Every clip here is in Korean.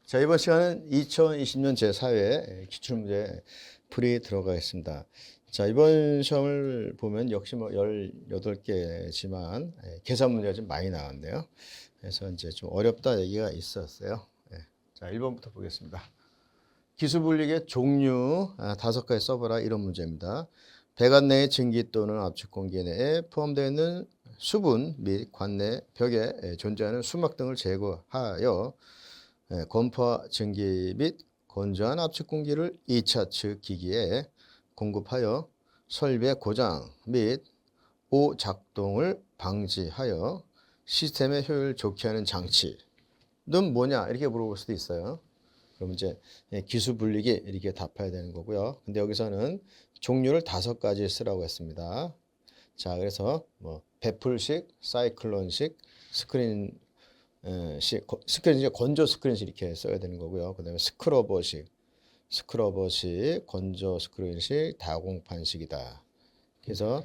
자, 이번 시간은 2020년 제4회 기출문제 풀이 들어가겠습니다. 자, 이번 시험을 보면 역시 뭐 18개지만 계산 문제가 좀 많이 나왔네요. 그래서 이제 좀 어렵다 얘기가 있었어요. 자, 1번부터 보겠습니다. 기수분리의 종류 5가지 써보라 이런 문제입니다. 배관 내의 증기 또는 압축 공기 내에 포함되어 있는 수분 및 관내 벽에 존재하는 수막 등을 제거하여 건포 증기 및 건조한 압축 공기를 2차 측 기기에 공급하여 설비의 고장 및 오작동을 방지하여 시스템의 효율을 좋게 하는 장치는 뭐냐 이렇게 물어볼 수도 있어요. 그럼 이제 기수 분리기 이렇게 답해야 되는 거고요. 근데 여기서는 종류를 5가지 쓰라고 했습니다. 자, 그래서 뭐 베풀식, 사이클론식, 스크린 스크린식, 건조 스크린식 이렇게 써야 되는 거고요. 그 다음에 스크러버식, 건조 스크린식, 다공판식이다. 그래서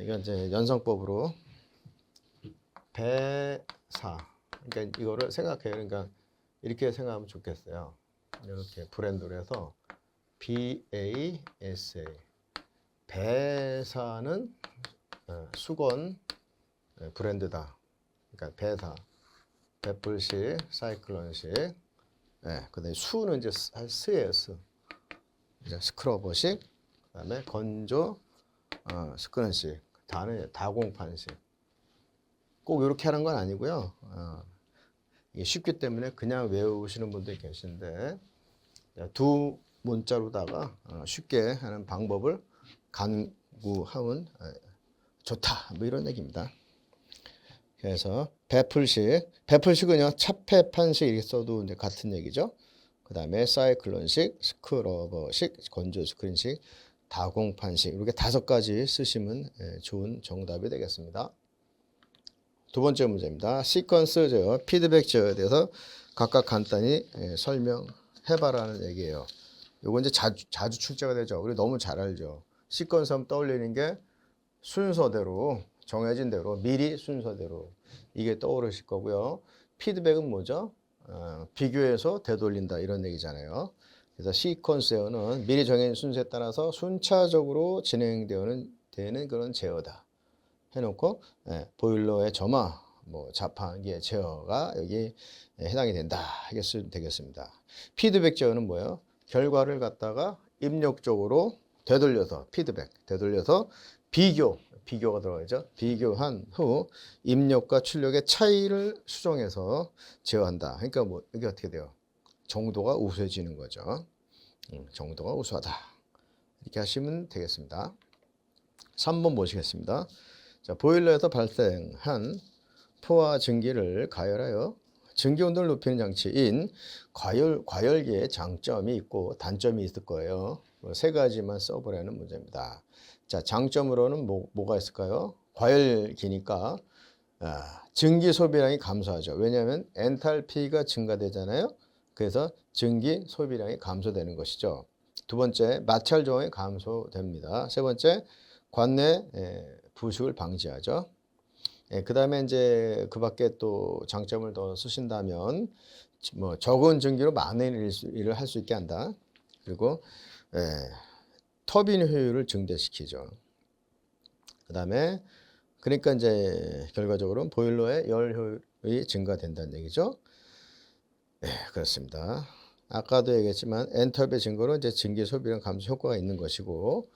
이건 이제 연상법으로 배사, 그러니까 이거를 생각해요. 그러니까 이렇게 생각하면 좋겠어요. 이렇게 브랜드로 해서 BASA, 배사는 수건 브랜드다. 그러니까 배사. 베풀식, 사이클론식, 그다음에 수는 이제 스예요, 스. 이제 스크러버식, 그다음에 건조, 스크런식, 다는 다공판식. 꼭 이렇게 하는 건 아니고요. 이게 쉽기 때문에 그냥 외우시는 분들이 계신데 두 문자로다가 쉽게 하는 방법을 간구하면 좋다. 뭐 이런 얘기입니다. 그래서 베풀식은요 차폐판식 이렇게 써도 이제 같은 얘기죠. 그 다음에 사이클론식, 스크러버식, 건조 스크린식, 다공판식 이렇게 5가지 쓰시면 좋은 정답이 되겠습니다. 두 번째 문제입니다. 시퀀스 제어, 피드백 제어에 대해서 각각 간단히 설명해봐라는 얘기예요. 요거 이제 자주 출제가 되죠. 우리 너무 잘 알죠. 시퀀스 하면 떠올리는 게 순서대로 정해진 대로 미리 순서대로 이게 떠오르실 거고요. 피드백은 뭐죠? 비교해서 되돌린다 이런 얘기잖아요. 그래서 시퀀스는 미리 정해진 순서에 따라서 순차적으로 진행되는 그런 제어다. 해놓고 보일러의 점화, 뭐 자판기의 제어가 여기 해당이 된다. 이게 되겠습니다. 피드백 제어는 뭐예요? 결과를 갖다가 입력적으로 되돌려서 되돌려서 비교가 들어가죠. 비교한 후 입력과 출력의 차이를 수정해서 제어한다. 그러니까 뭐 이게 어떻게 돼요? 정도가 우수해지는 거죠. 정도가 우수하다. 이렇게 하시면 되겠습니다. 3번 보시겠습니다. 자, 보일러에서 발생한 포화 증기를 가열하여 증기 온도를 높이는 장치인 과열기의 장점이 있고 단점이 있을 거예요. 3가지만 써보라는 문제입니다. 자, 장점으로는 뭐가 있을까요? 과열기니까 증기 소비량이 감소하죠. 왜냐하면 엔탈피가 증가되잖아요. 그래서 증기 소비량이 감소되는 것이죠. 두 번째, 마찰 조항이 감소됩니다. 세 번째, 관내 부식을 방지하죠. 그 다음에 이제 그 밖에 또 장점을 더 쓰신다면 뭐 적은 증기로 많은 일을 할 수 있게 한다. 그리고 터빈 효율을 증대시키죠. 그 다음에 그러니까 이제 결과적으로는 보일러의 열 효율이 증가된다는 얘기죠. 그렇습니다. 아까도 얘기했지만 엔터비 증가로 이제 증기 소비량 감소 효과가 있는 것이고,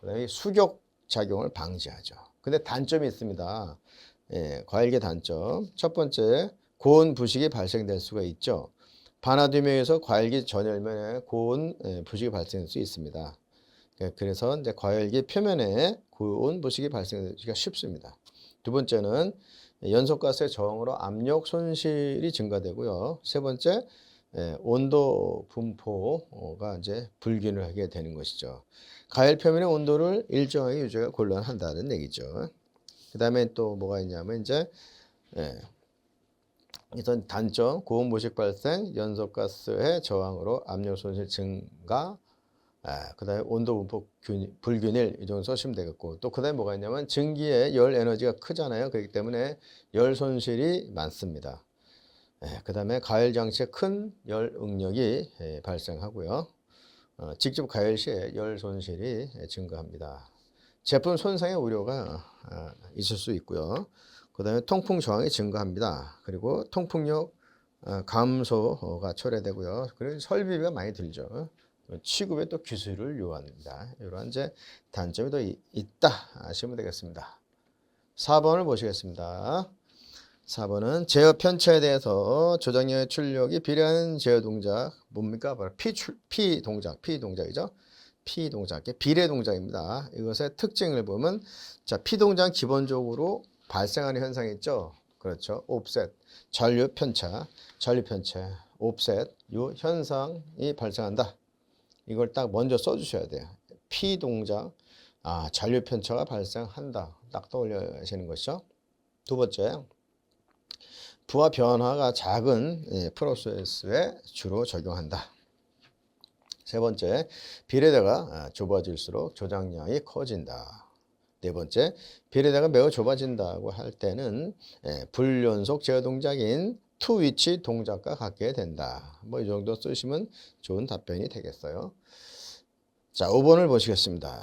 그다음에 수격 작용을 방지하죠. 근데 단점이 있습니다. 과열기 단점. 첫 번째, 고온 부식이 발생될 수가 있죠. 반화두명에서 과열기 전열면에 고온 부식이 발생할 수 있습니다. 그래서 이제 과열기 표면에 고온 부식이 발생하기가 쉽습니다. 두 번째는 연소가스의 저항으로 압력 손실이 증가되고요. 세 번째, 온도 분포가 이제 불균을 하게 되는 것이죠. 가열 표면의 온도를 일정하게 유지가 곤란한다는 얘기죠. 그 다음에 또 뭐가 있냐면 이제 이선 단점, 고온 부식 발생, 연소가스의 저항으로 압력 손실 증가, 그 다음에 온도 분포 불균일 이 정도 쓰시면 되겠고, 또 그 다음에 뭐가 있냐면 증기의 열 에너지가 크잖아요. 그렇기 때문에 열 손실이 많습니다. 그다음에 가열 장치에 큰 열 응력이 발생하고요. 직접 가열 시에 열 손실이 증가합니다. 제품 손상의 우려가 있을 수 있고요. 그다음에 통풍 저항이 증가합니다. 그리고 통풍력 감소가 초래되고요. 그리고 설비비가 많이 들죠. 취급에 또 기술을 요합니다. 이러한 이제 단점이 더 있다 하시면 되겠습니다. 4번을 보시겠습니다. 4번은 제어 편차에 대해서 조작력의 출력이 비례하는 제어 동작 뭡니까? 바로 P 동작이죠. P 동작, 비례 동작입니다. 이것의 특징을 보면 자, P 동작 기본적으로 발생하는 현상이 있죠. 그렇죠. 옵셋, 전류 편차, 옵셋 이 현상이 발생한다. 이걸 딱 먼저 써주셔야 돼요. P 동작, 전류 편차가 발생한다. 딱 떠올리시는 것이죠. 두 번째, 부하 변화가 작은 프로세스에 주로 적용한다. 세 번째, 비례대가 좁아질수록 조작량이 커진다. 네 번째, 비례대가 매우 좁아진다고 할 때는 불연속 제어 동작인 투 위치 동작과 같게 된다. 뭐 이 정도 쓰시면 좋은 답변이 되겠어요. 자, 5번을 보시겠습니다.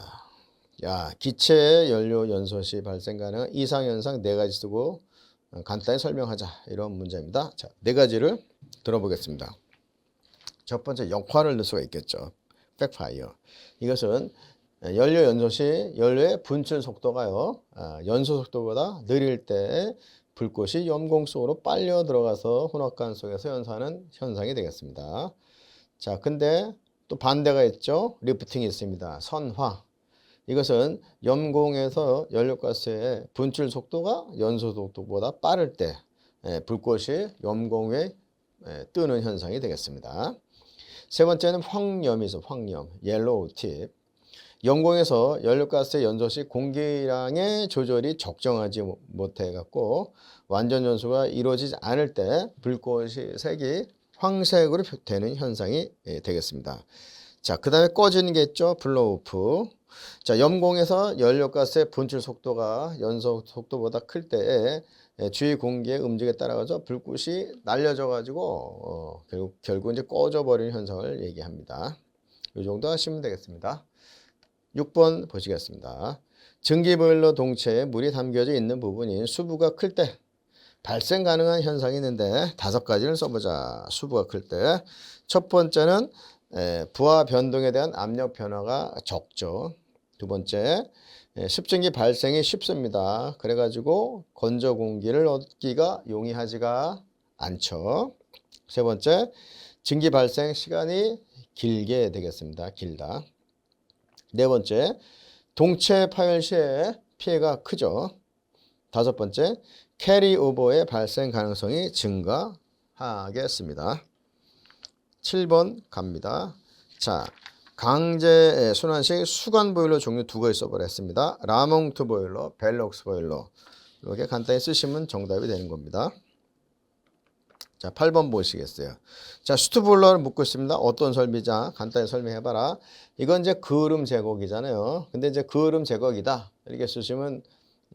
기체 연료 연소 시 발생 가능한 이상 현상 4가지 쓰고 간단히 설명하자. 이런 문제입니다. 자, 4가지를 들어보겠습니다. 첫 번째, 역할을 넣을 수가 있겠죠. 백파이어. 이것은 연료 연소 시 연료의 분출 속도가요. 연소 속도보다 느릴 때 불꽃이 염공 속으로 빨려 들어가서 혼합관 속에서 연소하는 현상이 되겠습니다. 자, 근데 또 반대가 있죠. 리프팅이 있습니다. 선화. 이것은 염공에서 연료가스의 분출 속도가 연소 속도보다 빠를 때 불꽃이 염공에 뜨는 현상이 되겠습니다. 세 번째는 황염이죠. 황염, 옐로우 팁. 염공에서 연료가스의 연소 시 공기량의 조절이 적정하지 못해 갖고 완전 연소가 이루어지지 않을 때 불꽃이 색이 황색으로 되는 현상이 되겠습니다. 자, 그 다음에 꺼지는 게 있죠. 블로우프. 자, 염공에서 연료가스의 분출 속도가 연소 속도보다 클 때에 주위 공기의 움직임에 따라서 불꽃이 날려져 가지고 결국 이제 꺼져 버리는 현상을 얘기합니다. 이 정도 하시면 되겠습니다. 6번 보시겠습니다. 증기보일러 동체에 물이 담겨져 있는 부분인 수부가 클 때 발생 가능한 현상이 있는데 5가지를 써보자. 수부가 클 때. 첫 번째는 부하 변동에 대한 압력 변화가 적죠. 두 번째, 습증기 발생이 쉽습니다. 그래가지고 건조 공기를 얻기가 용이하지가 않죠. 세 번째, 증기 발생 시간이 길게 되겠습니다. 길다. 네 번째, 동체 파열 시에 피해가 크죠. 다섯 번째, 캐리오버의 발생 가능성이 증가하겠습니다. 7번 갑니다. 자, 강제 순환식 수관 보일러 종류 2가지 써버렸습니다. 라몽트 보일러, 벨록스 보일러. 이렇게 간단히 쓰시면 정답이 되는 겁니다. 자, 8번 보시겠어요. 자, 슈트 보일러를 묻고 있습니다. 어떤 설비자? 간단히 설명해봐라. 이건 이제 그을음 제거기잖아요. 근데 이제 그을음 제거기다. 이렇게 쓰시면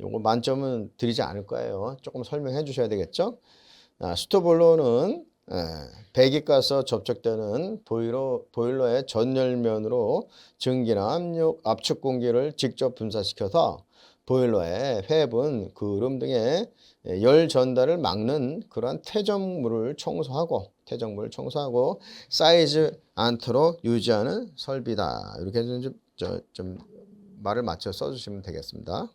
요거 만점은 드리지 않을 거예요. 조금 설명해 주셔야 되겠죠? 슈트 보일러는 배기가스 접촉되는 보일러의 전열면으로 증기나 압축 공기를 직접 분사시켜서 보일러의 회분, 그을음 등의 열 전달을 막는 그러한 퇴적물을 청소하고 쌓이지 않도록 유지하는 설비다. 이렇게 좀 말을 맞춰 써주시면 되겠습니다.